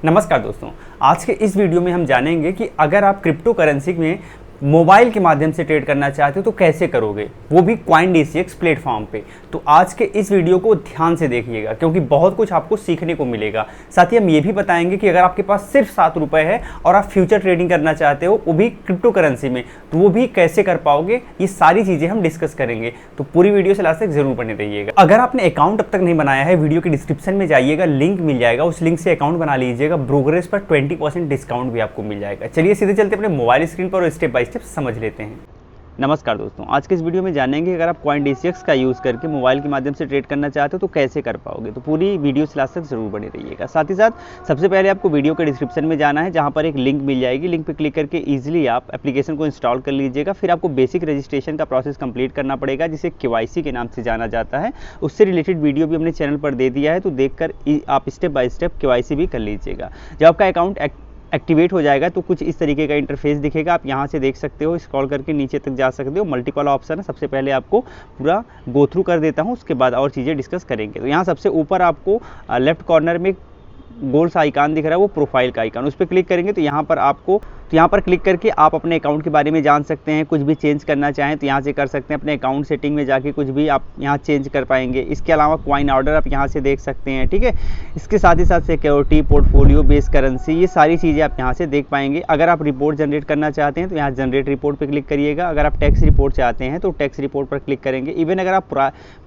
नमस्कार दोस्तों, आज के इस वीडियो में हम जानेंगे कि अगर आप क्रिप्टो करेंसी में मोबाइल के माध्यम से ट्रेड करना चाहते हो तो कैसे करोगे, वो भी CoinDCX प्लेटफॉर्म पे। तो आज के इस वीडियो को ध्यान से देखिएगा क्योंकि बहुत कुछ आपको सीखने को मिलेगा। साथ ही हम ये भी बताएंगे कि अगर आपके पास सिर्फ 7 रुपये है और आप फ्यूचर ट्रेडिंग करना चाहते हो वो भी क्रिप्टो करेंसी में, तो वो भी कैसे कर पाओगे, ये सारी चीज़ें हम डिस्कस करेंगे। तो पूरी वीडियो से लास्ट तक जरूर बने रहिएगा। अगर आपने अकाउंट अब तक नहीं बनाया है, वीडियो के डिस्क्रिप्शन में जाइएगा, लिंक मिल जाएगा, उस लिंक से अकाउंट बना लीजिएगा। ब्रोकरेज पर 20% डिस्काउंट भी आपको मिल जाएगा। चलिए सीधे चलते अपने मोबाइल स्क्रीन पर और स्टेप बाय स्टेप समझ लेते हैं। नमस्कार दोस्तों, आज के इस वीडियो में जानेंगे अगर आप CoinDCX का यूज़ करके मोबाइल के माध्यम से ट्रेड करना चाहते हो तो कैसे कर पाओगे। तो पूरी वीडियो से लास्ट तक जरूर बने रहिएगा। साथ ही साथ सबसे पहले आपको वीडियो के डिस्क्रिप्शन में जाना है, जहां पर एक लिंक मिल जाएगी। लिंक पे क्लिक करके इजीली आप एप्लीकेशन को इंस्टॉल कर लीजिएगा। फिर आपको बेसिक रजिस्ट्रेशन का प्रोसेस कंप्लीट करना पड़ेगा, जिसे KYC के नाम से जाना जाता है। उससे रिलेटेड वीडियो भी हमने चैनल पर दे दिया है, तो देखकर आप स्टेप बाय स्टेप KYC भी कर लीजिएगा। जब आपका अकाउंट एक्टिवेट हो जाएगा तो कुछ इस तरीके का इंटरफेस दिखेगा। आप यहाँ से देख सकते हो, स्क्रॉल करके नीचे तक जा सकते हो। मल्टीपल ऑप्शन है, सबसे पहले आपको पूरा गो थ्रू कर देता हूँ, उसके बाद और चीज़ें डिस्कस करेंगे। तो यहाँ सबसे ऊपर आपको लेफ्ट कॉर्नर में गोल सा आइकान दिख रहा है, वो प्रोफाइल का आइकान, उस पर क्लिक करेंगे तो यहाँ पर आपको यहाँ पर क्लिक करके आप अपने अकाउंट के बारे में जान सकते हैं। कुछ भी चेंज करना चाहें तो यहाँ से कर सकते हैं। अपने अकाउंट सेटिंग में जाके कुछ भी आप यहाँ चेंज कर पाएंगे। इसके अलावा कॉइन ऑर्डर आप यहाँ से देख सकते हैं, ठीक है। इसके साथ ही साथ सिक्योरिटी, पोर्टफोलियो, बेस करेंसी, ये सारी चीज़ें आप यहाँ से देख पाएंगे। अगर आप रिपोर्ट जनरेट करना चाहते हैं तो यहाँ जनरेट रिपोर्ट पर क्लिक करिएगा। अगर आप टैक्स रिपोर्ट चाहते हैं तो टैक्स रिपोर्ट पर क्लिक करेंगे। इवन अगर आप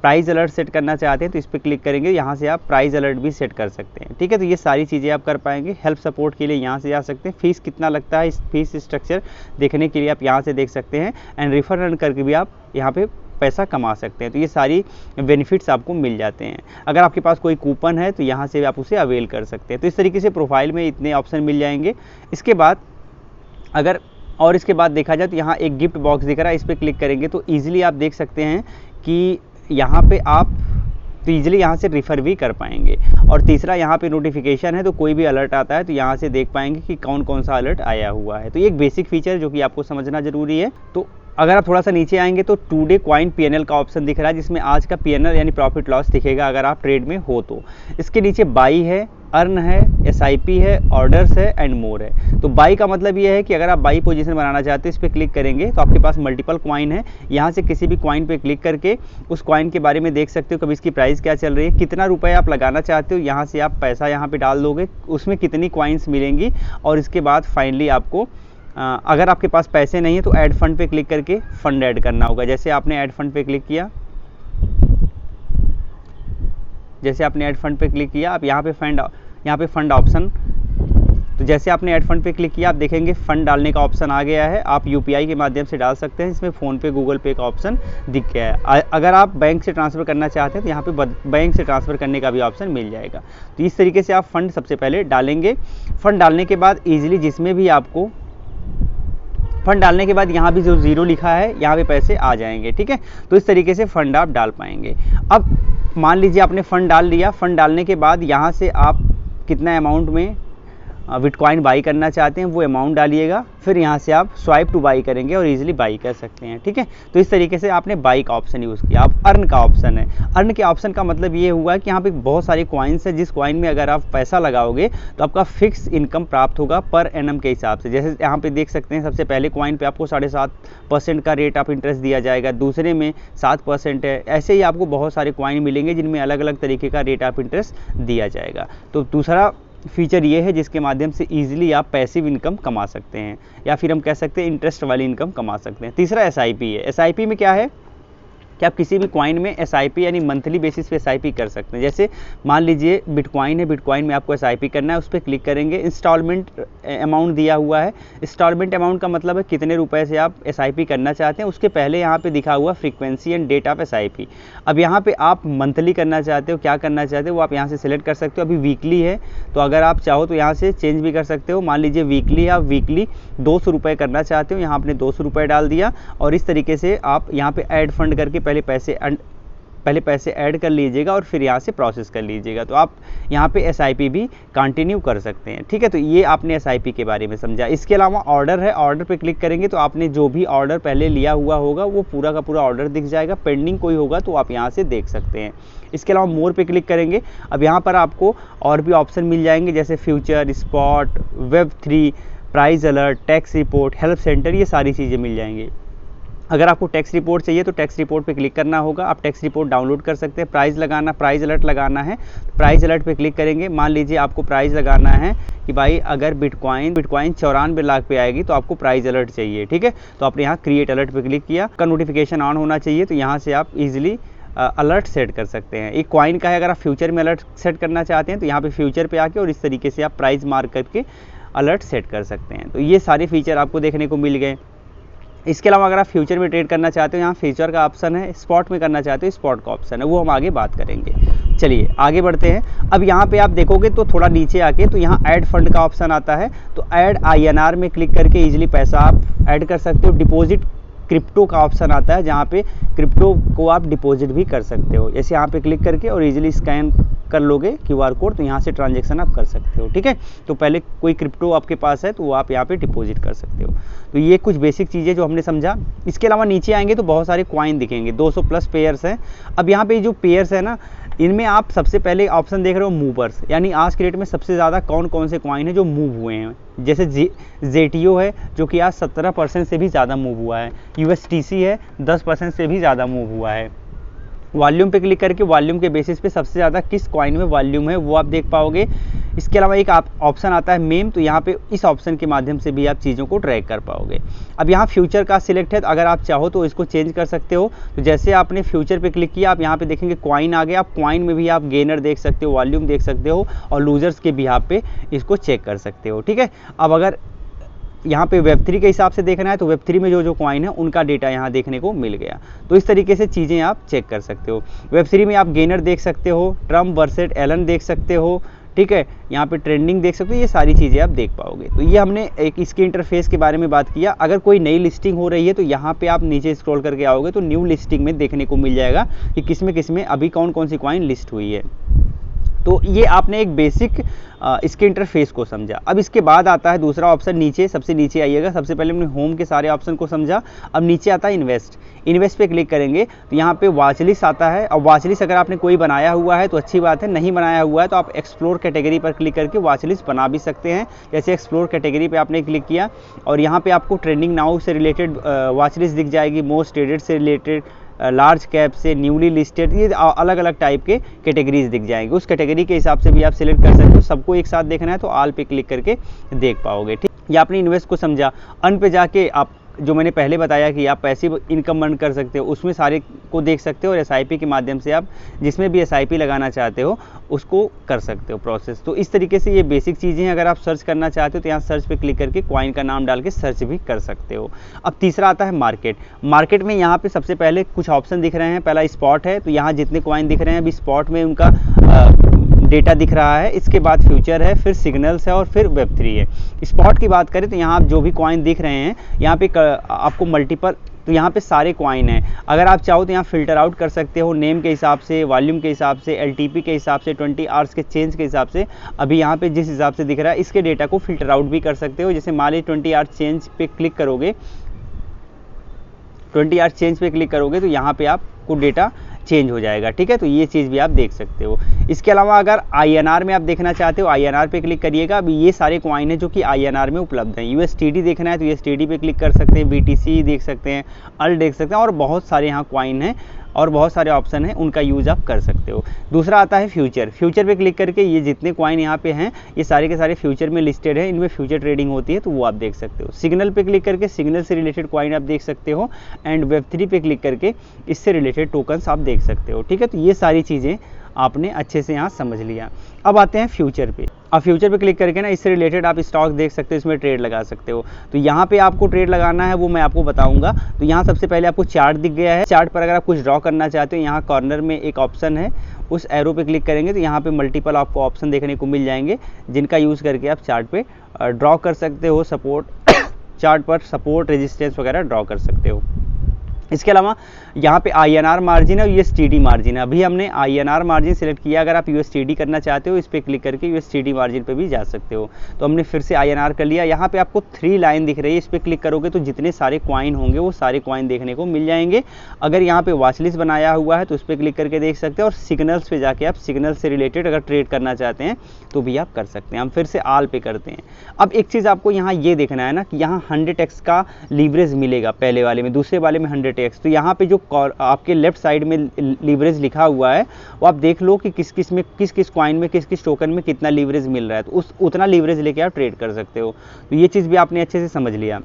प्राइस अलर्ट सेट करना चाहते हैं तो इस पर क्लिक करेंगे। यहाँ से आप प्राइस अलर्ट भी सेट कर सकते हैं, ठीक है। तो ये सारी चीज़ें आप कर पाएंगे। हेल्प सपोर्ट के लिए यहाँ से जा सकते हैं। फीस कितना लगता है, इस फीस स्ट्रक्चर देखने के लिए आप यहाँ से देख सकते हैं। एंड रेफर रन करके भी आप यहाँ पे पैसा कमा सकते हैं। तो ये सारी बेनिफिट्स आपको मिल जाते हैं। अगर आपके पास कोई कूपन है तो यहाँ से आप उसे अवेल कर सकते हैं। तो इस तरीके से प्रोफाइल में इतने ऑप्शन मिल जाएंगे। इसके बाद इसके बाद देखा जाए तो यहाँ एक गिफ्ट बॉक्स दिख रहा है, इस पर क्लिक करेंगे तो ईजिली आप देख सकते हैं कि यहाँ पे आप तो ईजिली यहाँ से रिफ़र भी कर पाएंगे। और तीसरा यहाँ पे नोटिफिकेशन है, तो कोई भी अलर्ट आता है तो यहाँ से देख पाएंगे कि कौन कौन सा अलर्ट आया हुआ है। तो ये एक बेसिक फीचर जो कि आपको समझना ज़रूरी है। तो अगर आप थोड़ा सा नीचे आएंगे तो टुडे कॉइन PNL का ऑप्शन दिख रहा है, जिसमें आज का PNL यानी प्रॉफिट लॉस दिखेगा अगर आप ट्रेड में हो तो। इसके नीचे बाई है, अर्न है, SIP है, ऑर्डर्स है एंड मोर है। तो बाई का मतलब ये है कि अगर आप बाई पोजीशन बनाना चाहते हो, इस पर क्लिक करेंगे तो आपके पास मल्टीपल कॉइन है। यहाँ से किसी भी कॉइन पे क्लिक करके उस कॉइन के बारे में देख सकते हो, कभी इसकी प्राइस क्या चल रही है, कितना रुपए आप लगाना चाहते हो। यहाँ से आप पैसा यहाँ पे डाल दोगे, उसमें कितनी कॉइन्स मिलेंगी। और इसके बाद फाइनली आपको अगर आपके पास पैसे नहीं है तो ऐड फंड पे क्लिक करके फंड ऐड करना होगा। जैसे आपने ऐड फंड पे क्लिक किया, आप यहाँ पे फंड ऑप्शन, तो जैसे आपने ऐड फंड पे क्लिक किया आप देखेंगे फंड डालने का ऑप्शन आ गया है। आप UPI के माध्यम से डाल सकते हैं। इसमें फ़ोन पे, गूगल पे का ऑप्शन दिख गया है। अगर आप बैंक से ट्रांसफ़र करना चाहते हैं तो यहाँ पे बैंक से ट्रांसफ़र करने का भी ऑप्शन मिल जाएगा। तो इस तरीके से आप फंड सबसे पहले डालेंगे। फंड डालने के बाद ईजिली जिसमें भी आपको फंड डालने के बाद यहाँ भी जो 0 लिखा है यहाँ पे पैसे आ जाएंगे, ठीक है। तो इस तरीके से फंड आप डाल पाएंगे। अब मान लीजिए आपने फ़ंड डाल लिया। फ़ंड डालने के बाद यहाँ से आप कितना अमाउंट में बिटकॉइन बाई करना चाहते हैं वो अमाउंट डालिएगा। फिर यहाँ से आप स्वाइप टू बाई करेंगे और इजीली बाई कर सकते हैं, ठीक है। तो इस तरीके से आपने बाई का ऑप्शन यूज़ किया। अब अर्न का ऑप्शन है। अर्न के ऑप्शन का मतलब ये हुआ कि यहाँ पे बहुत सारे कॉइन्स है, जिस कॉइन में अगर आप पैसा लगाओगे तो आपका फिक्स इनकम प्राप्त होगा पर एनम के हिसाब से। जैसे यहाँ पे देख सकते हैं, सबसे पहले कॉइन पे आपको 7.5% का रेट ऑफ इंटरेस्ट दिया जाएगा, दूसरे में 7% है। ऐसे ही आपको बहुत सारे कॉइन मिलेंगे जिनमें अलग अलग तरीके का रेट ऑफ इंटरेस्ट दिया जाएगा। तो दूसरा फीचर ये है जिसके माध्यम से इजीली आप पैसिव इनकम कमा सकते हैं, या फिर हम कह सकते हैं इंटरेस्ट वाली इनकम कमा सकते हैं। तीसरा SIP है। SIP में क्या है कि आप किसी भी कॉइन में SIP यानी मंथली बेसिस पे SIP कर सकते हैं। जैसे मान लीजिए बिटकॉइन है, बिटकॉइन में आपको SIP करना है, उस पर क्लिक करेंगे। इंस्टॉलमेंट अमाउंट दिया हुआ है। इंस्टॉलमेंट अमाउंट का मतलब है कितने रुपए से आप SIP करना चाहते हैं। उसके पहले यहाँ पे दिखा हुआ frequency and date of SIP। अब यहाँ पे आप मंथली करना चाहते हो, क्या करना चाहते हो वो आप यहाँ से सिलेक्ट कर सकते हो। अभी वीकली है तो अगर आप चाहो तो यहाँ से चेंज भी कर सकते हो। मान लीजिए वीकली, आप वीकली 200 रुपये करना चाहते हो, यहाँ आपने 200 रुपये डाल दिया। और इस तरीके से आप यहाँ पे ऐड फंड करके पहले पैसे पहले पैसे ऐड कर लीजिएगा और फिर यहाँ से प्रोसेस कर लीजिएगा। तो आप यहाँ पे SIP भी कंटिन्यू कर सकते हैं, ठीक है। तो ये आपने SIP के बारे में समझा। इसके अलावा ऑर्डर है, ऑर्डर पे क्लिक करेंगे तो आपने जो भी ऑर्डर पहले लिया हुआ होगा वो पूरा का पूरा ऑर्डर दिख जाएगा। पेंडिंग कोई होगा तो आप यहाँ से देख सकते हैं। इसके अलावा मोर पे क्लिक करेंगे। अब यहाँ पर आपको और भी ऑप्शन मिल जाएंगे, जैसे future, spot, Web3, price alert, tax report, help centre, ये सारी चीज़ें मिल जाएंगी। अगर आपको टैक्स रिपोर्ट चाहिए तो टैक्स रिपोर्ट पे क्लिक करना होगा, आप टैक्स रिपोर्ट डाउनलोड कर सकते हैं। प्राइस लगाना, प्राइस अलर्ट लगाना है तो प्राइस अलर्ट पे क्लिक करेंगे। मान लीजिए आपको प्राइस लगाना है कि भाई अगर बिटकॉइन 94 लाख पे आएगी तो आपको प्राइस अलर्ट चाहिए, ठीक है। तो आपने यहाँ क्रिएट अलर्ट पे क्लिक किया, का नोटिफिकेशन ऑन होना चाहिए, तो यहाँ से आप इजीली अलर्ट सेट कर सकते हैं। एक कॉइन का है, अगर आप फ्यूचर में अलर्ट सेट करना चाहते हैं तो यहाँ पे फ्यूचर पे आके और इस तरीके से आप प्राइस मार्क करके अलर्ट सेट कर सकते हैं। तो ये सारे फीचर आपको देखने को मिल गए। इसके अलावा अगर आप फ्यूचर में ट्रेड करना चाहते हो, यहाँ फ्यूचर का ऑप्शन है, स्पॉट में करना चाहते हो स्पॉट का ऑप्शन है, वो हम आगे बात करेंगे। चलिए आगे बढ़ते हैं। अब यहाँ पे आप देखोगे तो थोड़ा नीचे आके तो यहाँ ऐड फंड का ऑप्शन आता है, तो ऐड INR में क्लिक करके इजीली पैसा आप ऐड कर सकते हो। डिपॉजिट क्रिप्टो का ऑप्शन आता है, जहाँ पे क्रिप्टो को आप डिपॉजिट भी कर सकते हो। जैसे यहाँ पे क्लिक करके और इजीली स्कैन कर लोगे QR कोड, तो यहाँ से ट्रांजैक्शन आप कर सकते हो, ठीक है। तो पहले कोई क्रिप्टो आपके पास है तो वो आप यहाँ पे डिपॉजिट कर सकते हो। तो ये कुछ बेसिक चीज़ें जो हमने समझा। इसके अलावा नीचे आएंगे तो बहुत सारे कॉइन दिखेंगे, 200 प्लस पेयर्स हैं। अब यहाँ पे जो पेयर्स है ना, इनमें आप सबसे पहले ऑप्शन देख रहे हो मूवर्स, यानी आज के डेट में सबसे ज़्यादा कौन कौन से कॉइन है जो मूव हुए हैं। जैसे ZTO है जो कि आज 17% से भी ज़्यादा मूव हुआ है। USTC है 10% से भी ज़्यादा मूव हुआ है। वॉल्यूम पे क्लिक करके वॉल्यूम के बेसिस पे सबसे ज़्यादा किस कॉइन में वॉल्यूम है वो आप देख पाओगे। इसके अलावा एक ऑप्शन आता है मेम, तो यहाँ पे इस ऑप्शन के माध्यम से भी आप चीज़ों को ट्रैक कर पाओगे। अब यहाँ फ्यूचर का सिलेक्ट है, तो अगर आप चाहो तो इसको चेंज कर सकते हो। तो जैसे आपने फ्यूचर पे क्लिक किया, आप यहाँ पे देखेंगे कॉइन आ गया। आप कॉइन में भी आप गेनर देख सकते हो, वॉल्यूम देख सकते हो और लूजर्स के भी यहाँ पे इसको चेक कर सकते हो, ठीक है। अब अगर यहाँ पे Web3 के हिसाब से देखना है तो Web3 में जो कॉइन है उनका डेटा यहाँ देखने को मिल गया। तो इस तरीके से चीज़ें आप चेक कर सकते हो। Web3 में आप गेनर देख सकते हो, ट्रम्प वर्सेस एलन देख सकते हो, ठीक है। यहाँ पे ट्रेंडिंग देख सकते हो, ये सारी चीज़ें आप देख पाओगे। तो ये हमने एक इसके इंटरफेस के बारे में बात किया। अगर कोई नई लिस्टिंग हो रही है तो यहाँ पे आप नीचे स्क्रॉल करके आओगे तो न्यू लिस्टिंग में देखने को मिल जाएगा कि किसमें अभी कौन कौन सी कॉइन लिस्ट हुई है। तो ये आपने एक बेसिक इसके इंटरफेस को समझा। अब इसके बाद आता है दूसरा ऑप्शन, नीचे सबसे नीचे आइएगा। सबसे पहले हमने होम के सारे ऑप्शन को समझा। अब नीचे आता है इन्वेस्ट पे क्लिक करेंगे तो यहाँ पे वॉच लिस्ट आता है। अब वॉच लिस्ट अगर आपने कोई बनाया हुआ है तो अच्छी बात है, नहीं बनाया हुआ है तो आप एक्सप्लोर कैटेगरी पर क्लिक करके वॉच लिस्ट बना भी सकते हैं। जैसे एक्सप्लोर कैटेगरी पे आपने क्लिक किया और यहाँ पे आपको ट्रेंडिंग नाउ से रिलेटेड वॉच लिस्ट दिख जाएगी, मोस्ट ट्रेडेड से रिलेटेड, लार्ज कैप से, न्यूली लिस्टेड, ये अलग अलग टाइप के कैटेगरीज दिख जाएंगे। उस कैटेगरी के हिसाब से भी आप सिलेक्ट कर सकते हो। सबको एक साथ देखना है तो ऑल पे क्लिक करके देख पाओगे, ठीक। ये आपने इन्वेस्ट को समझा। अर्न पे जाके आप जो मैंने पहले बताया कि आप पैसिव इनकम अर्न कर सकते हो, उसमें सारे को देख सकते हो और SIP के माध्यम से आप जिसमें भी SIP लगाना चाहते हो उसको कर सकते हो प्रोसेस। तो इस तरीके से ये बेसिक चीज़ें हैं। अगर आप सर्च करना चाहते हो तो यहाँ सर्च पे क्लिक करके कॉइन का नाम डाल के सर्च भी कर सकते हो। अब तीसरा आता है मार्केट में यहाँ पे सबसे पहले कुछ ऑप्शन दिख रहे हैं। पहला स्पॉट है, तो यहाँ जितने कॉइन दिख रहे हैं अभी स्पॉट में उनका डेटा दिख रहा है। इसके बाद फ्यूचर है, फिर सिग्नल्स है और फिर Web3 है। स्पॉट की बात करें तो यहाँ आप जो भी कॉइन दिख रहे हैं यहाँ पे आपको मल्टीपल, तो यहाँ पे सारे कॉइन हैं। अगर आप चाहो तो यहाँ फिल्टर आउट कर सकते हो नेम के हिसाब से, वॉल्यूम के हिसाब से, LTP के हिसाब से, 20 आवर्स के चेंज के हिसाब से। अभी यहाँ पे जिस हिसाब से दिख रहा है इसके डेटा को फिल्टर आउट भी कर सकते हो। जैसे मान लीजिए 20 आवर्स चेंज पे क्लिक करोगे, 20 आवर्स चेंज पे क्लिक करोगे तो यहाँ पे आपको डेटा चेंज हो जाएगा, ठीक है। तो ये चीज़ भी आप देख सकते हो। इसके अलावा अगर INR में आप देखना चाहते हो, INR पे क्लिक करिएगा। अभी ये सारे कॉइन है जो कि INR में उपलब्ध हैं। USDT देखना है तो USDT पे क्लिक कर सकते हैं, BTC देख सकते हैं, ALT देख सकते हैं और बहुत सारे यहाँ कॉइन हैं और बहुत सारे ऑप्शन हैं, उनका यूज़ आप कर सकते हो। दूसरा आता है फ्यूचर पे क्लिक करके ये जितने कॉइन यहाँ पे हैं ये सारे के सारे फ्यूचर में लिस्टेड है, इनमें फ्यूचर ट्रेडिंग होती है तो वो आप देख सकते हो। सिग्नल पे क्लिक करके सिग्नल से रिलेटेड कॉइन आप देख सकते हो एंड Web3 पे क्लिक करके इससे रिलेटेड टोकन्स आप देख सकते हो, ठीक है। तो ये सारी चीज़ें आपने अच्छे से यहाँ समझ लिया। अब आते हैं फ्यूचर पे। अब फ्यूचर पे क्लिक करके ना इससे रिलेटेड आप स्टॉक देख सकते हो, इसमें ट्रेड लगा सकते हो। तो यहाँ पे आपको ट्रेड लगाना है वो मैं आपको बताऊंगा। तो यहाँ सबसे पहले आपको चार्ट दिख गया है। चार्ट पर अगर आप कुछ ड्रॉ करना चाहते हो यहाँ कॉर्नर में एक ऑप्शन है, उस एरो पे क्लिक करेंगे तो यहाँ पे मल्टीपल आपको ऑप्शन देखने को मिल जाएंगे जिनका यूज़ करके आप चार्ट पे ड्रॉ कर सकते हो। चार्ट पर सपोर्ट रेजिस्टेंस वगैरह ड्रॉ कर सकते हो। इसके अलावा यहाँ पे INR मार्जिन है और USTD मार्जिन है। अभी हमने INR मार्जिन सेलेक्ट किया, अगर आप USTD करना चाहते हो इस पर क्लिक करके USTD मार्जिन पे भी जा सकते हो। तो हमने फिर से INR कर लिया। यहाँ पे आपको 3 लाइन दिख रही है, इस पर क्लिक करोगे तो जितने सारे कॉइन होंगे वो सारे कॉइन देखने को मिल जाएंगे। अगर यहाँ पे वॉच लिस्ट बनाया हुआ है तो उस पर क्लिक करके देख सकते हो, और सिग्नल्स पे जाके आप सिग्नल से रिलेटेड अगर ट्रेड करना चाहते हैं तो भी आप कर सकते हैं। हम फिर से आल पे करते हैं। अब एक चीज़ आपको यहाँ ये देखना है ना कि यहाँ 100x का लीवरेज मिलेगा पहले वाले में, दूसरे वाले में 100x। तो यहाँ पे जो आपके लेफ्ट साइड में लीवरेज लिखा हुआ है वो आप देख लो कि किस किस कॉइन में किस किस टोकन में कितना लीवरेज मिल रहा है, तो उतना लीवरेज लेके आप ट्रेड कर सकते हो। तो ये चीज़ भी आपने अच्छे से समझ लिया।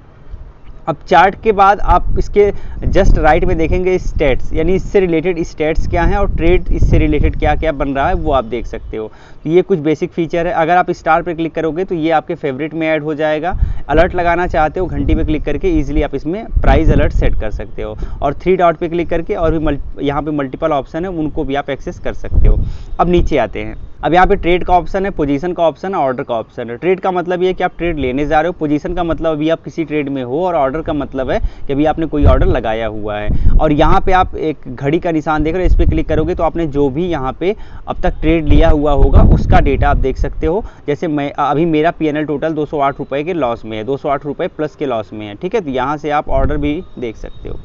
अब चार्ट के बाद आप इसके जस्ट राइट में देखेंगे स्टेट्स, यानी इससे रिलेटेड स्टेट्स क्या हैं और ट्रेड इससे रिलेटेड क्या क्या बन रहा है वो आप देख सकते हो। तो ये कुछ बेसिक फीचर है। अगर आप स्टार पर क्लिक करोगे तो ये आपके फेवरेट में ऐड हो जाएगा। अलर्ट लगाना चाहते हो घंटी पे क्लिक करके ईजिली आप इसमें प्राइस अलर्ट सेट कर सकते हो, और 3 डॉट पे क्लिक करके और भी यहाँ पे मल्टीपल ऑप्शन है उनको भी आप एक्सेस कर सकते हो। अब नीचे आते हैं। अब यहाँ पे ट्रेड का ऑप्शन है, पोजीशन का ऑप्शन है, ऑर्डर का ऑप्शन है। ट्रेड का मतलब ये है कि आप ट्रेड लेने जा रहे हो, पोजीशन का मतलब अभी आप किसी ट्रेड में हो, और ऑर्डर का मतलब है कि अभी आपने कोई ऑर्डर लगाया हुआ है। और यहाँ पे आप एक घड़ी का निशान देख रहे हो, इस पर क्लिक करोगे तो आपने जो भी यहाँ पे अब तक ट्रेड लिया हुआ होगा उसका डेटा आप देख सकते हो। जैसे मैं अभी मेरा PNL टोटल 208 रुपये के लॉस में है, 208 रुपये प्लस के लॉस में है, ठीक है। तो यहाँ से आप ऑर्डर भी देख सकते हो।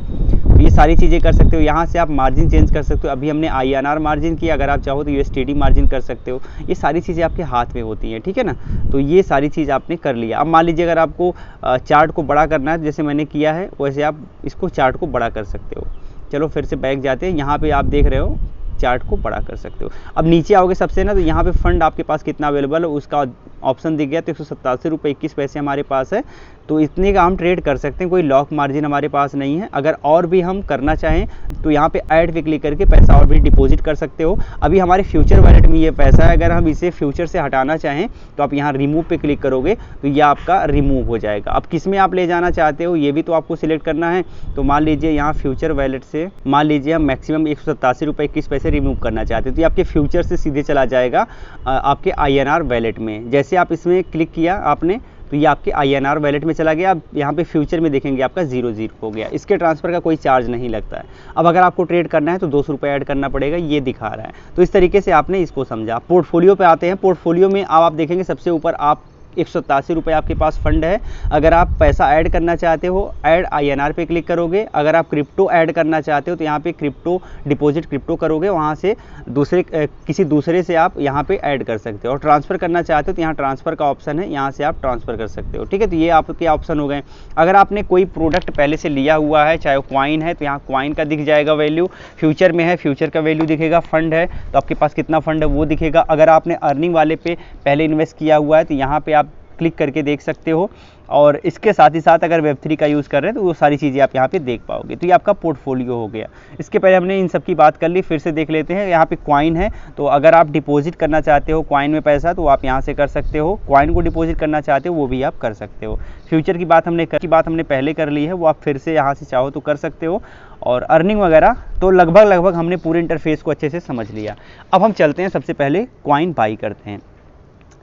ये सारी चीज़ें कर सकते हो। यहाँ से आप मार्जिन चेंज कर सकते हो। अभी हमने INR मार्जिन किया, अगर आप चाहो तो USTD मार्जिन कर सकते हो। ये सारी चीज़ें आपके हाथ में होती हैं, ठीक है ना। तो ये सारी चीज़ आपने कर लिया। अब मान लीजिए अगर आपको चार्ट को बड़ा करना है, जैसे मैंने किया है वैसे आप इसको चार्ट को बड़ा कर सकते हो। चलो फिर से बैक जाते हैं। यहाँ पे आप देख रहे हो चार्ट को बड़ा कर सकते हो। अब नीचे आओगे सबसे ना, तो यहाँ पे फंड आपके पास कितना अवेलेबल है उसका ऑप्शन दिख गया। तो 187 रुपये 21 पैसे हमारे पास है, तो इतने का हम ट्रेड कर सकते हैं। कोई लॉक मार्जिन हमारे पास नहीं है। अगर और भी हम करना चाहें तो यहाँ पे ऐड पे क्लिक करके पैसा और भी डिपॉजिट कर सकते हो। अभी हमारे फ्यूचर वॉलेट में ये पैसा है, अगर हम इसे फ्यूचर से हटाना चाहें तो आप यहाँ रिमूव पे क्लिक करोगे तो ये आपका रिमूव हो जाएगा। अब किस में आप ले जाना चाहते हो ये भी तो आपको सिलेक्ट करना है। तो मान लीजिए यहाँ फ्यूचर वॉलेट से मान लीजिए हम मैक्सिमम 187 रुपये 21 पैसे रिमूव करना चाहते हैं, तो ये आपके फ्यूचर से सीधे चला जाएगा आपके INR वॉलेट में। जैसे आप इसमें क्लिक किया आपने तो ये आपके INR वॉलेट में चला गया। अब यहाँ पे फ्यूचर में देखेंगे आपका 00 हो गया। इसके ट्रांसफ़र का कोई चार्ज नहीं लगता है। अब अगर आपको ट्रेड करना है तो 200 रुपये ऐड करना पड़ेगा, ये दिखा रहा है। तो इस तरीके से आपने इसको समझा। पोर्टफोलियो पे आते हैं। पोर्टफोलियो में अब आप देखेंगे सबसे ऊपर आप 187 रुपये आपके पास फंड है। अगर आप पैसा ऐड करना चाहते हो ऐड INR पे क्लिक करोगे। अगर आप क्रिप्टो ऐड करना चाहते हो तो यहाँ पे क्रिप्टो डिपॉजिट क्रिप्टो करोगे, वहाँ से किसी दूसरे से आप यहाँ पे ऐड कर सकते हो। और ट्रांसफ़र करना चाहते हो तो यहाँ ट्रांसफ़र का ऑप्शन है, यहाँ से आप ट्रांसफ़र कर सकते हो, ठीक है। तो ये आपके ऑप्शन हो गए। अगर आपने कोई प्रोडक्ट पहले से लिया हुआ है, चाहे वो कॉइन है तो यहाँ कॉइन का दिख जाएगा वैल्यू, फ्यूचर में है फ्यूचर का वैल्यू दिखेगा, फंड है तो आपके पास कितना फंड है वो दिखेगा। अगर आपने अर्निंग वाले पे पहले इन्वेस्ट किया हुआ है तो यहाँ पे आप क्लिक करके देख सकते हो। और इसके साथ ही साथ अगर Web3 का यूज़ कर रहे हैं तो वो सारी चीज़ें आप यहाँ पे देख पाओगे। तो ये आपका पोर्टफोलियो हो गया। इसके पहले हमने इन सब की बात कर ली, फिर से देख लेते हैं। यहाँ पे कॉइन है, तो अगर आप डिपॉजिट करना चाहते हो कॉइन में पैसा तो आप यहाँ से कर सकते हो। कॉइन को डिपॉजिट करना चाहते हो वो भी आप कर सकते हो। फ्यूचर की बात हमने पहले कर ली है, वो आप फिर से यहाँ से चाहो तो कर सकते हो। और अर्निंग वगैरह तो लगभग हमने पूरे इंटरफेस को अच्छे से समझ लिया। अब हम चलते हैं, सबसे पहले कॉइन बाई करते हैं।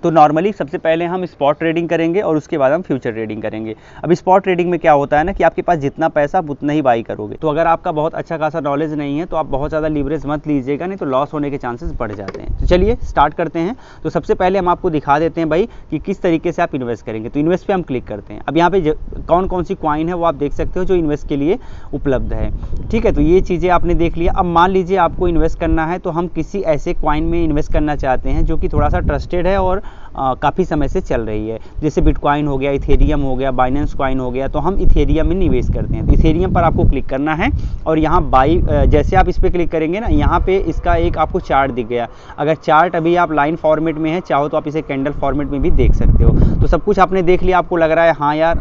तो नॉर्मली सबसे पहले हम स्पॉट ट्रेडिंग करेंगे और उसके बाद हम फ्यूचर ट्रेडिंग करेंगे। अब स्पॉट ट्रेडिंग में क्या होता है ना कि आपके पास जितना पैसा आप उतना ही बाई करोगे। तो अगर आपका बहुत अच्छा खासा नॉलेज नहीं है तो आप बहुत ज़्यादा लीवरेज मत लीजिएगा, नहीं तो लॉस होने के चांसेस बढ़ जाते हैं। तो चलिए स्टार्ट करते हैं। तो सबसे पहले हम आपको दिखा देते हैं भाई कि किस तरीके से आप इन्वेस्ट करेंगे। तो इन्वेस्ट पे हम क्लिक करते हैं। अब यहाँ पे कौन कौन सी कॉइन है वो आप देख सकते हो जो इन्वेस्ट के लिए उपलब्ध है, ठीक है। तो ये चीज़ें आपने देख लिया। अब मान लीजिए आपको इन्वेस्ट करना है तो हम किसी ऐसे कॉइन में इन्वेस्ट करना चाहते हैं जो कि थोड़ा सा ट्रस्टेड है और काफ़ी समय से चल रही है। जैसे बिटकॉइन हो गया, इथेरियम हो गया, बाइनेंस कॉइन हो गया, तो हम इथेरियम में निवेश करते हैं। तो इथेरियम पर आपको क्लिक करना है और यहाँ बाई जैसे आप इस पर क्लिक करेंगे ना, यहाँ पे इसका एक आपको चार्ट दिख गया। अगर चार्ट अभी आप लाइन फॉर्मेट में है, चाहो तो आप इसे कैंडल फॉर्मेट में भी देख सकते हो। तो सब कुछ आपने देख लिया, आपको लग रहा है हाँ यार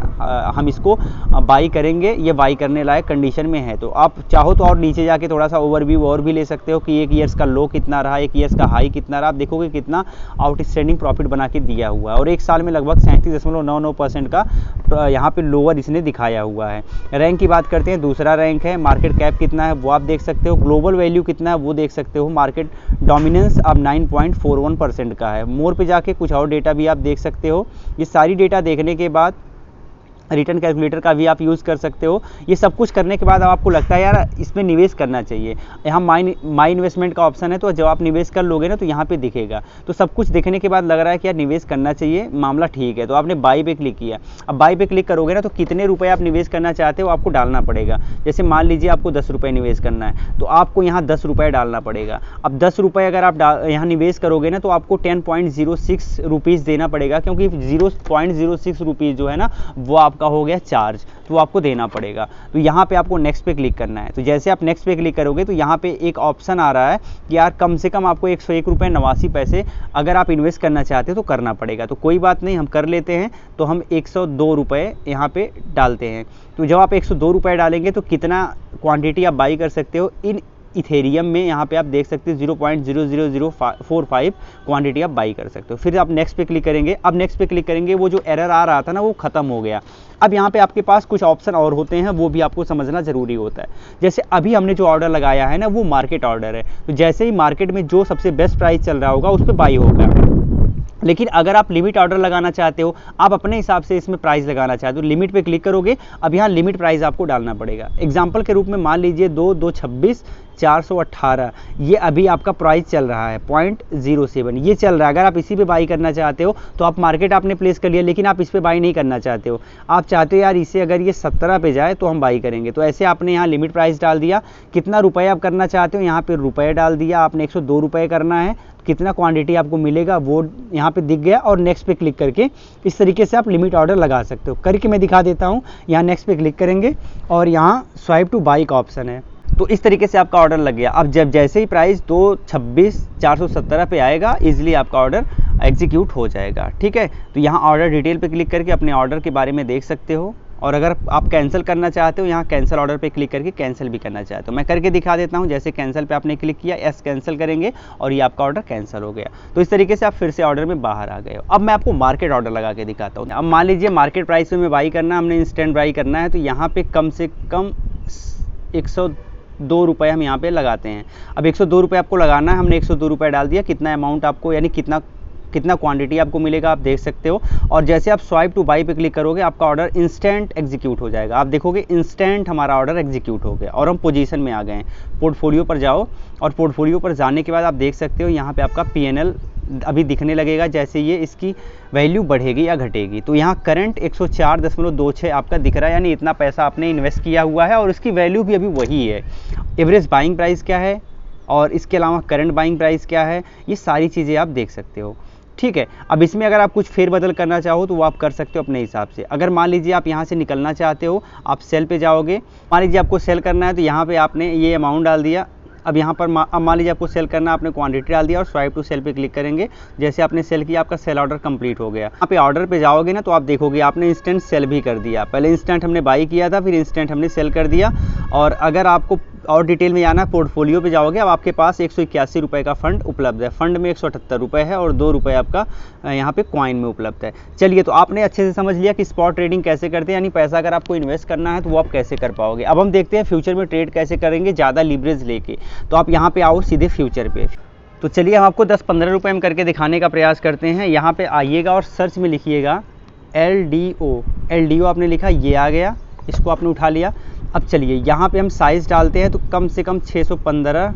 हम इसको बाई करेंगे, ये बाई करने लायक कंडीशन में है। तो आप चाहो तो और नीचे जाके थोड़ा सा ओवरव्यू और भी ले सकते हो कि 1 ईयर्स का लो कितना रहा, 1 ईयर्स का हाई कितना रहा। आप देखोगे कितना आउटस्टैंडिंग प्रॉफिट बना के दिया हुआ है और एक साल में लगभग 37.99% का यहाँ पे लोअर इसने दिखाया हुआ है। रैंक की बात करते हैं, दूसरा रैंक है। मार्केट कैप कितना है वो आप देख सकते हो, ग्लोबल वैल्यू कितना है वो देख सकते हो। मार्केट डोमिनेंस अब 9.41% का है। मोर पे जाके कुछ और डेटा भी आप देख सकते हो। ये सारी डेटा देखने के बाद रिटर्न कैलकुलेटर का भी आप यूज़ कर सकते हो। ये सब कुछ करने के बाद अब आपको लगता है यार इसमें निवेश करना चाहिए, यहाँ माई इन्वेस्टमेंट का ऑप्शन है, तो जब आप निवेश कर लोगे ना तो यहाँ पे दिखेगा। तो सब कुछ देखने के बाद लग रहा है कि यार निवेश करना चाहिए, मामला ठीक है, तो आपने बाई पे क्लिक किया। अब बाई पे क्लिक करोगे ना तो कितने रुपये आप निवेश करना चाहते हो आपको डालना पड़ेगा। जैसे मान लीजिए आपको 10 रुपये निवेश करना है तो आपको यहाँ 10 रुपये डालना पड़ेगा। अब 10 रुपये अगर आप यहाँ निवेश करोगे ना तो आपको 10.06 रुपीज़ देना पड़ेगा, क्योंकि 0.06 रुपीज़ जो है ना वो आपका हो गया चार्ज, तो आपको देना पड़ेगा। तो यहाँ पे आपको नेक्स्ट पे क्लिक करना है। तो जैसे आप नेक्स्ट पे क्लिक करोगे तो यहाँ पे एक ऑप्शन आ रहा है कि यार कम से कम आपको 101 रुपये 89 पैसे अगर आप इन्वेस्ट करना चाहते हो तो करना पड़ेगा। तो कोई बात नहीं, हम कर लेते हैं। तो हम 102 रुपये यहाँ पे डालते हैं। तो जब आप 102 रुपये डालेंगे तो कितना क्वांटिटी आप बाई कर सकते हो इन इथेरियम में, यहाँ पे आप देख सकते हो 0.00045 क्वांटिटी आप बाई कर सकते हो। फिर आप नेक्स्ट पे क्लिक करेंगे। अब नेक्स्ट पे क्लिक करेंगे, वो जो एरर आ रहा था ना वो ख़त्म हो गया। अब यहाँ पे आपके पास कुछ ऑप्शन और होते हैं, वो भी आपको समझना ज़रूरी होता है। जैसे अभी हमने जो ऑर्डर लगाया है ना वो मार्केट ऑर्डर है, तो जैसे ही मार्केट में जो सबसे बेस्ट प्राइस चल रहा होगा उस पर बाई होगा। लेकिन अगर आप लिमिट ऑर्डर लगाना चाहते हो, आप अपने हिसाब से इसमें प्राइस लगाना चाहते हो, लिमिट पे क्लिक करोगे। अब यहाँ लिमिट प्राइस आपको डालना पड़ेगा। एग्जांपल के रूप में मान लीजिए 226 418, ये अभी आपका प्राइस चल रहा है 0.07 ये चल रहा है। अगर आप इसी पे बाई करना चाहते हो तो आप मार्केट आपने प्लेस कर लिया, लेकिन आप इस पे बाई नहीं करना चाहते हो, आप चाहते हो यार इसे अगर ये 17 पे जाए तो हम बाई करेंगे। तो ऐसे आपने यहाँ लिमिट प्राइस डाल दिया। कितना रुपये आप करना चाहते हो यहाँ पे रुपये डाल दिया आपने, 102 रुपये करना है। कितना क्वांटिटी आपको मिलेगा वो यहाँ पे दिख गया, और नेक्स्ट पे क्लिक करके इस तरीके से आप लिमिट ऑर्डर लगा सकते हो। करके मैं दिखा देता हूँ। यहाँ नेक्स्ट पे क्लिक करेंगे और यहाँ स्वाइप टू बाई का ऑप्शन है। तो इस तरीके से आपका ऑर्डर लग गया। अब जब जैसे ही प्राइस 226 417 पे आएगा, इजीली आपका ऑर्डर एग्जीक्यूट हो जाएगा। ठीक है, तो यहाँ ऑर्डर डिटेल पे क्लिक करके अपने ऑर्डर के बारे में देख सकते हो। और अगर आप कैंसिल करना चाहते हो, यहाँ कैंसिल ऑर्डर पे क्लिक करके कैंसिल भी करना चाहते हो। मैं करके दिखा देता हूँ। जैसे कैंसिल पे आपने क्लिक किया, एस कैंसिल करेंगे और ये आपका ऑर्डर कैंसिल हो गया। तो इस तरीके से आप फिर से ऑर्डर में बाहर आ गए हो। अब मैं आपको मार्केट ऑर्डर लगा के दिखाता हूँ। अब मान लीजिए मार्केट प्राइस में बाई करना है, हमने इंस्टेंट बाई करना है, तो यहाँ पे कम से कम 102 रुपये हम यहाँ पे लगाते हैं। अब 102 रुपये आपको लगाना है, हमने 102 रुपये डाल दिया। कितना अमाउंट आपको यानी कितना क्वांटिटी आपको मिलेगा आप देख सकते हो। और जैसे आप स्वाइप टू बाई पे क्लिक करोगे, आपका ऑर्डर इंस्टेंट एग्जीक्यूट हो जाएगा। आप देखोगे इंस्टेंट हमारा ऑर्डर एग्जीक्यूट हो गया और हम पोजीशन में आ गए हैं। पोर्टफोलियो पर जाओ, और पोर्टफोलियो पर जाने के बाद आप देख सकते हो यहाँ पे आपका PNL अभी दिखने लगेगा। जैसे ये इसकी वैल्यू बढ़ेगी या घटेगी, तो यहाँ करंट 104.26 आपका दिख रहा है, यानी इतना पैसा आपने इन्वेस्ट किया हुआ है और उसकी वैल्यू भी अभी वही है। एवरेज बाइंग प्राइस क्या है और इसके अलावा करंट बाइंग प्राइस क्या है, ये सारी चीज़ें आप देख सकते हो। ठीक है, अब इसमें अगर आप कुछ फेरबदल करना चाहो तो वो आप कर सकते हो अपने हिसाब से। अगर मान लीजिए आप यहाँ से निकलना चाहते हो, आप सेल पे जाओगे। मान लीजिए आपको सेल करना है तो यहाँ पे आपने ये अमाउंट डाल दिया। अब यहाँ पर अब मान लीजिए आपको सेल करना, आपने क्वांटिटी डाल दिया और स्वाइप टू सेल पे क्लिक करेंगे। जैसे आपने सेल किया, आपका सेल ऑर्डर कंप्लीट हो गया। यहाँ पे ऑर्डर पे जाओगे ना तो आप देखोगे आपने इंस्टेंट सेल भी कर दिया। पहले इंस्टेंट हमने बाई किया था, फिर इंस्टेंट हमने सेल कर दिया। और अगर आपको और डिटेल में जाना है, पोर्टफोलियो पे जाओगे। अब आपके पास 181 रुपये का फंड उपलब्ध है। फंड में 178 रुपये है और 2 रुपये आपका यहाँ पे कॉइन में उपलब्ध है। चलिए, तो आपने अच्छे से समझ लिया कि स्पॉट ट्रेडिंग कैसे करते हैं, यानी पैसा अगर आपको इन्वेस्ट करना है तो वो आप कैसे कर पाओगे। अब हम देखते हैं फ्यूचर में ट्रेड कैसे करेंगे ज़्यादा लीवरेज लेके। तो आप यहाँ पे आओ सीधे फ्यूचर पे। तो चलिए हम आपको 10-15 रुपये में करके दिखाने का प्रयास करते हैं। यहाँ पे आइएगा और सर्च में लिखिएगा LDO आपने लिखा, ये आ गया, इसको आपने उठा लिया। अब चलिए यहाँ पे हम साइज़ डालते हैं, तो कम से कम 615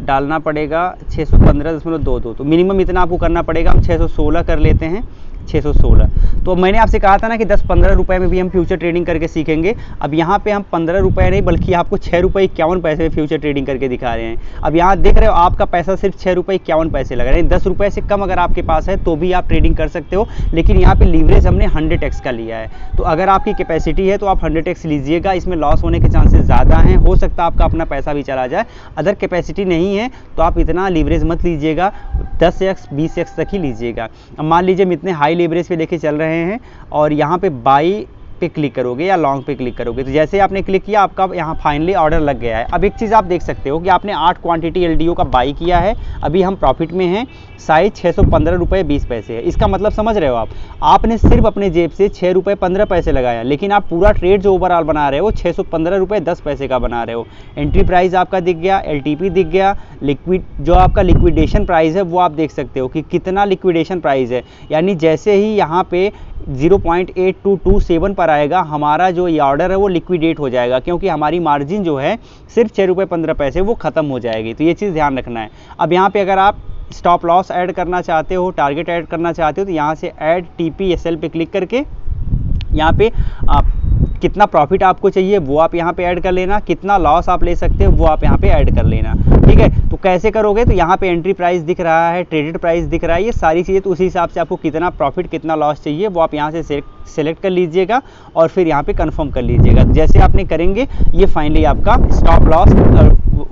डालना पड़ेगा, 615.22। तो मिनिमम इतना आपको करना पड़ेगा। हम 616 कर लेते हैं, 616। तो मैंने आपसे कहा था ना कि 10-15 रुपये में भी हम फ्यूचर ट्रेडिंग करके सीखेंगे। अब यहाँ पे हम 15 रुपये नहीं बल्कि आपको 6 रुपये 51 पैसे में फ्यूचर ट्रेडिंग करके दिखा रहे हैं। अब यहाँ देख रहे हो आपका पैसा सिर्फ 6 रुपये 51 पैसे लग रहे हैं। 10 रुपये से कम अगर आपके पास है तो भी आप ट्रेडिंग कर सकते हो, लेकिन यहाँ पे लीवरेज हमने 100x का लिया है। तो अगर आपकी कैपेसिटी है तो आप 100x लीजिएगा, इसमें लॉस होने के चांसेस ज़्यादा हैं। हो सकता है आपका अपना पैसा भी चला जाए। अगर कैपेसिटी नहीं है तो आप इतना लीवरेज मत लीजिएगा, 10x 20x तक ही लीजिएगा। अब मान लीजिए हम इतने हाई लीवरेज पे लेके चल रहे हैं और यहाँ पे बाई पे क्लिक करोगे या लॉन्ग पे क्लिक करोगे। तो जैसे आपने क्लिक किया, आपका यहाँ फाइनली ऑर्डर लग गया है। अब एक चीज़ आप देख सकते हो कि आपने 8 क्वांटिटी LDO का बाई किया है, अभी हम प्रॉफिट में हैं। साइज 615 रुपये 20 पैसे है। इसका मतलब समझ रहे हो आपने सिर्फ अपने जेब से 6 रुपये 15 पैसे लगाया, लेकिन आप पूरा ट्रेड जो ओवरऑल बना रहे हो 615 रुपये 10 पैसे का बना रहे हो। एंट्री प्राइस आपका दिख गया, LTP दिख गया, लिक्विड जो आपका लिक्विडेशन प्राइस है वो आप देख सकते हो कि कितना लिक्विडेशन प्राइस है। यानी जैसे ही यहाँ पे 0.8227 पर आएगा, हमारा जो ये ऑर्डर है वो लिक्विडेट हो जाएगा, क्योंकि हमारी मार्जिन जो है सिर्फ 6 रुपये 15 पैसे वो ख़त्म हो जाएगी। तो ये चीज़ ध्यान रखना है। अब यहाँ पे अगर आप स्टॉप लॉस ऐड करना चाहते हो, टारगेट ऐड करना चाहते हो, तो यहाँ से ऐड TPSL पे क्लिक करके यहाँ पे आप कितना प्रॉफिट आपको चाहिए वो आप यहाँ पे ऐड कर लेना, कितना लॉस आप ले सकते हो वो आप यहाँ पे ऐड कर लेना। ठीक है, तो कैसे करोगे, तो यहाँ पे एंट्री प्राइस दिख रहा है, ट्रेडेड प्राइस दिख रहा है, ये सारी चीज़ें, तो उसी हिसाब से आपको कितना प्रॉफिट कितना लॉस चाहिए वो आप यहाँ से सेलेक्ट कर लीजिएगा और फिर यहाँ पे कंफर्म कर लीजिएगा। जैसे आपने करेंगे ये फाइनली आपका स्टॉप लॉस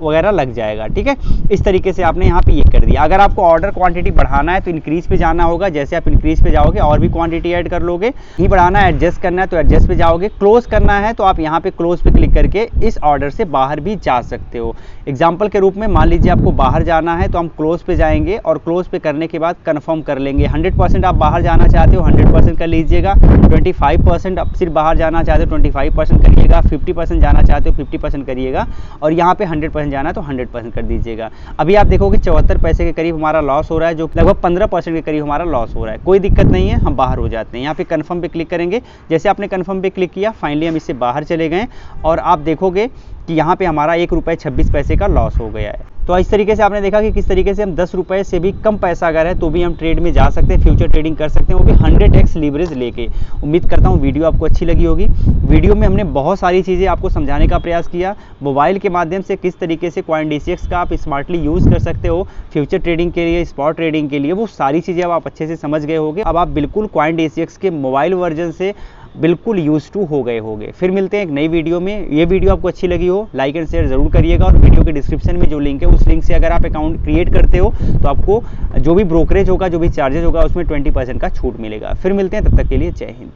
वगैरह लग जाएगा। ठीक है, इस तरीके से आपने यहाँ पे ये कर दिया। अगर आपको ऑर्डर क्वांटिटी बढ़ाना है तो इंक्रीज पे जाना होगा। जैसे आप इंक्रीज पे जाओगे और भी क्वांटिटी ऐड कर लोगे। नहीं बढ़ाना है, एडजस्ट करना है तो एडजस्ट पे जाओगे। क्लोज करना है तो आप यहाँ पे क्लोज पे क्लिक करके इस ऑर्डर से बाहर भी जा सकते हो। एग्जाम्पल के रूप में मान लीजिए आपको बाहर जाना है तो हम क्लोज पे जाएंगे और क्लोज पे करने के बाद कन्फर्म कर लेंगे। 100% आप बाहर जाना चाहते हो 100% कर लीजिएगा, 25% आप सिर्फ बाहर जाना चाहते हो 25% करिएगा, 50% जाना चाहते हो 50% करिएगा और यहाँ पे 100% जाना है तो 100% कर दीजिएगा। अभी आप देखोगे 74 पैसे के करीब हमारा लॉस हो रहा है, जो लगभग 15% के करीब हमारा लॉस हो रहा है। कोई दिक्कत नहीं है, हम बाहर हो जाते हैं। यहाँ पे कन्फर्म पे क्लिक करेंगे। जैसे आपने कन्फर्म पे क्लिक किया, फाइनली हम इससे बाहर चले गए और आप देखोगे कि यहाँ पे हमारा 1 रुपये 26 पैसे का लॉस हो गया है। तो इस तरीके से आपने देखा कि किस तरीके से हम 10 रुपये से भी कम पैसा अगर है तो भी हम ट्रेड में जा सकते हैं, फ्यूचर ट्रेडिंग कर सकते हैं, वो भी 100x लीवरेज लेके। उम्मीद करता हूँ वीडियो आपको अच्छी लगी होगी। वीडियो में हमने बहुत सारी चीज़ें आपको समझाने का प्रयास किया। मोबाइल के माध्यम से किस तरीके से CoinDCX का आप स्मार्टली यूज़ कर सकते हो फ्यूचर ट्रेडिंग के लिए, स्पॉट ट्रेडिंग के लिए, वो सारी चीज़ें अब आप अच्छे से समझ गए होंगे। अब आप बिल्कुल CoinDCX के मोबाइल वर्जन से बिल्कुल यूज टू हो गए होंगे। फिर मिलते हैं एक नई वीडियो में। ये वीडियो आपको अच्छी लगी हो लाइक एंड शेयर जरूर करिएगा और वीडियो के डिस्क्रिप्शन में जो लिंक है उस लिंक से अगर आप अकाउंट क्रिएट करते हो तो आपको जो भी ब्रोकरेज होगा, जो भी चार्जेस होगा, उसमें 20% का छूट मिलेगा। फिर मिलते हैं, तब तक के लिए जय हिंद।